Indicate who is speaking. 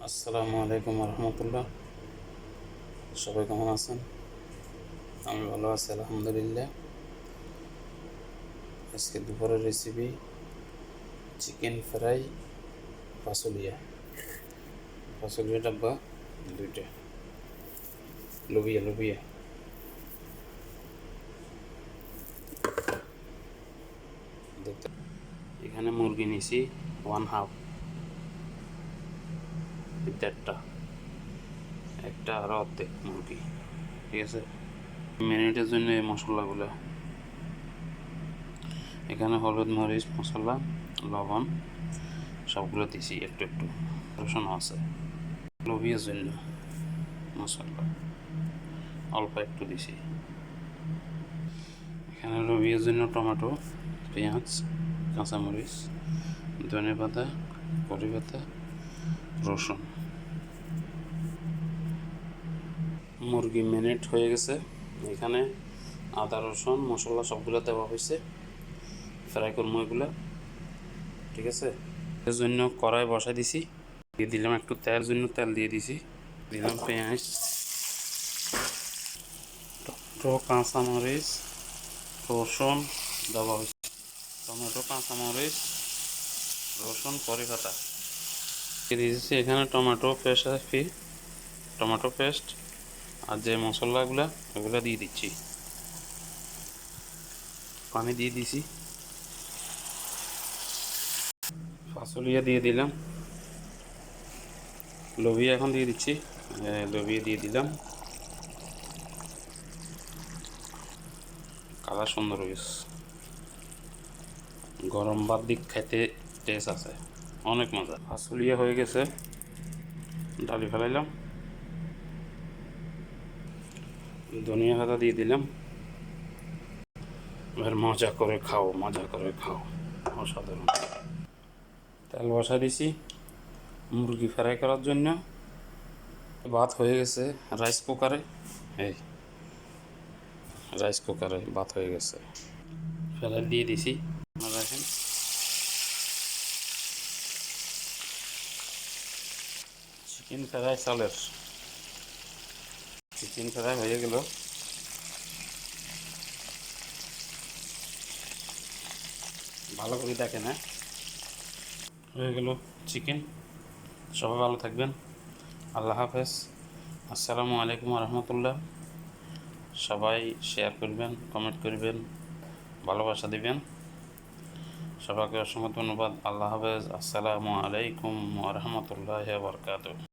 Speaker 1: আসসালামু আলাইকুম রহমতুল্লাহ। সবাই কেমন আছেন? আমি ভালো আছি আলহামদুলিল্লাহ। আজকে দুপুরের রেসিপি চিকেন ফ্রাই, ফাসুলিয়া। ফাসুলিয়া ডাব্বা দুইটা, লোবিয়া লোবিয়া। দেখতে এখানে মুরগি নিছি 1/2, দেড়টা, একটা আর অর্ধেক মুরগি। ঠিক আছে, মিনিটের জন্য এই মশলাগুলো এখানে হলুদ মরিচ মশলা লবণ সবগুলো দিছি, একটু একটু রসুন আছে। লোবিয়ার জন্য মশলা অল্প একটু দিছি। এখানে লোবিয়ার জন্য টমেটো, পেঁয়াজ, কাঁচামরিচ, ধনে পাতা, কড়ি পাতা, রসুন। মুরগি ম্যারিনেট হয়ে গেছে। এখানে আদা রসুন মশলা সবগুলো দেওয়া হয়েছে, ফ্রাই করবো এগুলো। ঠিক আছে, এর জন্য কড়াই বসাই দিছি, দিয়ে দিলাম একটু তেল, জন্য তেল দিয়ে দিছি, দিলাম পেঁয়াজ, টমেটো, কাঁচামরিচ, রসুন দেওয়া হয়েছে। টমেটো, কাঁচামরিচ, রসুন, কড়ি পাতা দিয়ে দিয়েছি। এখানে টমেটো পেস্ট আছে, টমেটো পেস্ট আর যে মশলাগুলো ওগুলো দিয়ে দিচ্ছি। পানি দিয়ে দিছি, ফাসুলিয়া দিয়ে দিলাম, লোবিয়া এখন দিয়ে দিচ্ছি, লোবিয়া দিয়ে দিলাম। কালার সুন্দর হয়েছে, গরম ভাত দিক খাইতে টেস্ট আছে, অনেক মজা। ফাসুলিয়া হয়ে গেছে, ডালি ফেলাইলাম, ধনিয়া পাতা দিয়ে দিলাম। এবার মজা করে খাও, মজা করে খাও, অসাধারণ। তেল বসা দিছি মুরগি ফ্রাই করার জন্য। ভাত হয়ে গেছে রাইস কুকারে, এই রাইস কুকারে ভাত হয়ে গেছে, ফেলে দিয়ে দিছি। দেখেন চিকেন ফ্রাই চালের, চিকেন ফ্রাই হয়ে গেল। ভালো করে দেখেন, হ্যাঁ হয়ে গেল চিকেন। সবাই ভালো থাকবেন, আল্লাহ হাফেজ, আসসালামু আলাইকুম রহমতুল্লাহ। সবাই শেয়ার করবেন, কমেন্ট করবেন, ভালোবাসা দিবেন। সবাইকে অসংখ্য ধন্যবাদ। আল্লাহ হাফেজ, আসসালামু আলাইকুম রহমতুল্লাহ বরকাতুহু।